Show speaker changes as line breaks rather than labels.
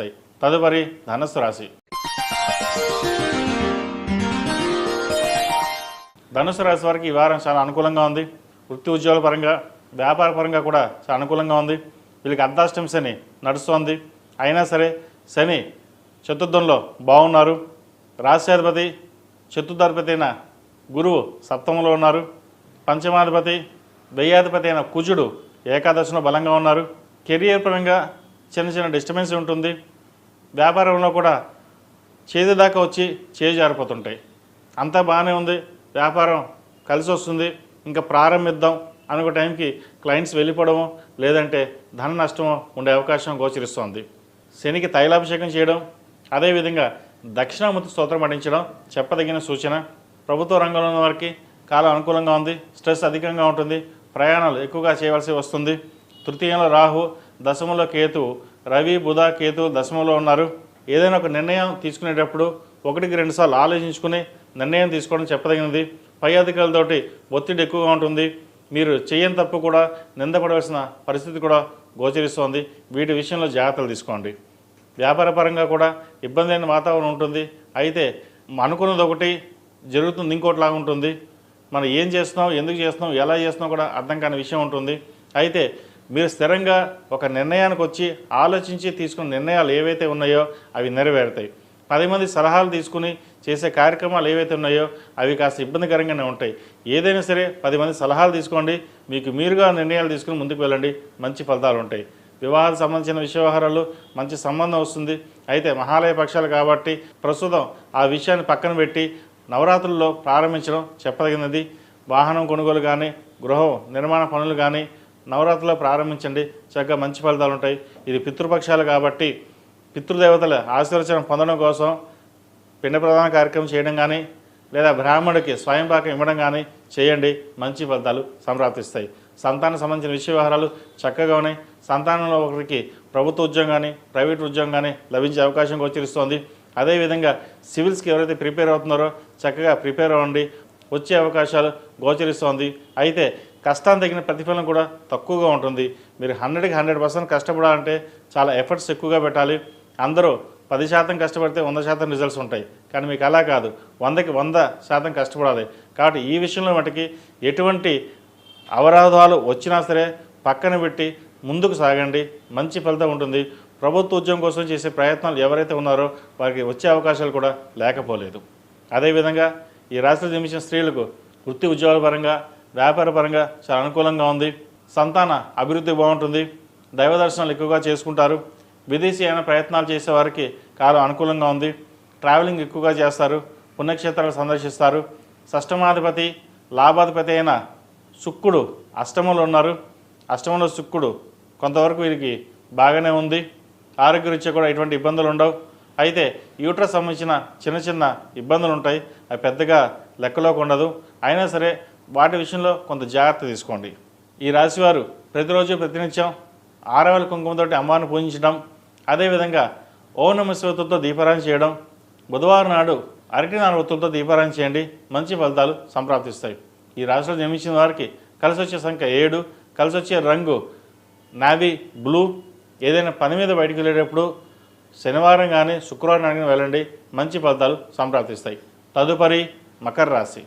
సంప్రాప్తిస్తాయి. తదుపరి ధనుస్సు రాశి. ధనుస్సు రాశి వారికి ఈ వారం చాలా అనుకూలంగా ఉంది. వృత్తి ఉద్యోగాల పరంగా, వ్యాపార పరంగా కూడా చాలా అనుకూలంగా ఉంది. వీళ్ళకి అర్ధాష్టమి శని నడుస్తోంది. అయినా సరే శని చతుర్థంలో బాగున్నారు. రాశ్యాధిపతి చతుర్థాధిపతి అయిన గురువు సప్తమంలో ఉన్నారు. పంచమాధిపతి వ్యయాధిపతి అయిన కుజుడు ఏకాదశిలో బలంగా ఉన్నారు. కెరియర్ పరంగా చిన్న చిన్న డిస్టర్బెన్స్ ఉంటుంది. వ్యాపారంలో కూడా చేతి దాకా వచ్చి చేజారిపోతుంటాయి. అంతా బాగానే ఉంది, వ్యాపారం కలిసి వస్తుంది, ఇంకా ప్రారంభిద్దాం అనుకో టైంకి క్లయింట్స్ వెళ్ళిపోవడము లేదంటే ధన నష్టము ఉండే అవకాశం గోచరిస్తోంది. శనికి తైలాభిషేకం చేయడం, అదేవిధంగా దక్షిణామూర్తి స్తోత్రం పఠించడం చెప్పదగిన సూచన. ప్రభుత్వ రంగంలో ఉన్న వారికి కాలం అనుకూలంగా ఉంది. స్ట్రెస్ అధికంగా ఉంటుంది. ప్రయాణాలు ఎక్కువగా చేయవలసి వస్తుంది. తృతీయంలో రాహు, దశమంలో కేతువు, రవి బుధ కేతు దశమంలో ఉన్నారు. ఏదైనా ఒక నిర్ణయం తీసుకునేటప్పుడు 1-2 సార్లు ఆలోచించుకుని నిర్ణయం తీసుకోవడం చెప్పదగినది. పై అధికారులతోటి ఒత్తిడి ఎక్కువగా ఉంటుంది. మీరు చేయని తప్పు కూడా నిందపడవలసిన పరిస్థితి కూడా గోచరిస్తోంది. వీటి విషయంలో జాగ్రత్తలు తీసుకోండి. వ్యాపార పరంగా కూడా ఇబ్బంది అయిన వాతావరణం ఉంటుంది. అయితే అనుకున్నది ఒకటి జరుగుతుంది, ఇంకోటిలాగా ఉంటుంది. మనం ఏం చేస్తున్నాం, ఎందుకు చేస్తున్నాం, ఎలా చేస్తున్నాం కూడా అర్థం కాని విషయం ఉంటుంది. అయితే మీరు స్థిరంగా ఒక నిర్ణయానికి వచ్చి ఆలోచించి తీసుకున్న నిర్ణయాలు ఏవైతే ఉన్నాయో అవి నెరవేరుతాయి. 10 మంది సలహాలు తీసుకుని చేసే కార్యక్రమాలు ఏవైతే ఉన్నాయో అవి కాస్త ఇబ్బందికరంగానే ఉంటాయి. ఏదైనా సరే 10 మంది సలహాలు తీసుకోండి. మీకు మీరుగా నిర్ణయాలు తీసుకుని ముందుకు వెళ్ళండి. మంచి ఫలితాలు ఉంటాయి. వివాహాలకు సంబంధించిన వ్యవహారాలు మంచి సంబంధం వస్తుంది. అయితే మహాలయ పక్షాలు కాబట్టి ప్రస్తుతం ఆ విషయాన్ని పక్కన పెట్టి నవరాత్రుల్లో ప్రారంభించడం చెప్పదగినది. వాహనం కొనుగోలు కానీ, గృహ నిర్మాణ పనులు కానీ నవరాత్రుల్లో ప్రారంభించండి. చక్కగా మంచి ఫలితాలు ఉంటాయి. ఇది పితృపక్షాలు కాబట్టి పితృదేవతల ఆశీర్వచనం పొందడం కోసం పిండ ప్రదాన కార్యక్రమం చేయడం కానీ లేదా బ్రాహ్మణుడికి స్వయంపాకం ఇవ్వడం కానీ చేయండి. మంచి ఫలితాలు సంప్రాప్తిస్తాయి. సంతానం సంబంధించిన వ్యవహారాలు చక్కగా ఉన్నాయి. సంతానంలో ఒకరికి ప్రభుత్వ ఉద్యోగం కానీ, ప్రైవేట్ ఉద్యోగం కానీ లభించే అవకాశం గోచరిస్తోంది. అదేవిధంగా సివిల్స్కి ఎవరైతే ప్రిపేర్ అవుతున్నారో చక్కగా ప్రిపేర్ అవ్వండి. వచ్చే అవకాశాలు గోచరిస్తోంది. అయితే కష్టానికి తగిన ప్రతిఫలం కూడా తక్కువగా ఉంటుంది. మీరు 100కి 100% కష్టపడాలంటే చాలా ఎఫర్ట్స్ ఎక్కువగా పెట్టాలి. అందరూ 10% కష్టపడితే 100% రిజల్ట్స్ ఉంటాయి. కానీ మీకు అలా కాదు, 100కి 100% కష్టపడాలి. కాబట్టి ఈ విషయంలో మటుకి ఎటువంటి అవరోధాలు వచ్చినా సరే పక్కన పెట్టి ముందుకు సాగండి. మంచి ఫలితం ఉంటుంది. ప్రభుత్వ ఉద్యోగం కోసం చేసే ప్రయత్నాలు ఎవరైతే ఉన్నారో వారికి వచ్చే అవకాశాలు కూడా లేకపోలేదు. అదేవిధంగా ఈ రాశిలో జన్మించిన స్త్రీలకు వృత్తి ఉద్యోగాల పరంగా, వ్యాపార పరంగా చాలా అనుకూలంగా ఉంది. సంతాన అభివృద్ధి బాగుంటుంది. దైవ దర్శనాలు ఎక్కువగా చేసుకుంటారు. విదేశీ అయిన ప్రయత్నాలు చేసే వారికి కాలం అనుకూలంగా ఉంది. ట్రావెలింగ్ ఎక్కువగా చేస్తారు. పుణ్యక్షేత్రాలు సందర్శిస్తారు. షష్టమాధిపతి లాభాధిపతి అయిన శుక్రుడు అష్టమంలో ఉన్నారు. అష్టమంలో శుక్రుడు కొంతవరకు వీరికి బాగానే ఉంది. ఆరోగ్యరీత్యా కూడా ఎటువంటి ఇబ్బందులు ఉండవు. అయితే యూట్రస్ సంబంధించిన చిన్న చిన్న ఇబ్బందులు ఉంటాయి. అవి పెద్దగా లెక్కలోకి ఉండదు. అయినా సరే వాటి విషయంలో కొంత జాగ్రత్త తీసుకోండి. ఈ రాశివారు ప్రతిరోజు ప్రతినిత్యం 6 కుంకుమతోటి అమ్మవారిని పూజించడం, అదేవిధంగా ఓం నమః శివాయతో దీపారాధన చేయడం, బుధవారం నాడు అరటి నానవత్తులతో దీపారాధన చేయండి. మంచి ఫలితాలు సంప్రాప్తిస్తాయి. ఈ రాశిలో జన్మించిన వారికి కలిసి వచ్చే సంఖ్య 7, కలిసి వచ్చే రంగు నావీ బ్లూ. ఏదైనా పని మీద బయటకు వెళ్ళేటప్పుడు శనివారం కానీ శుక్రవారం కానీ వెళ్ళండి. మంచి ఫలితాలు సంప్రాప్తిస్తాయి. తదుపరి మకర రాశి.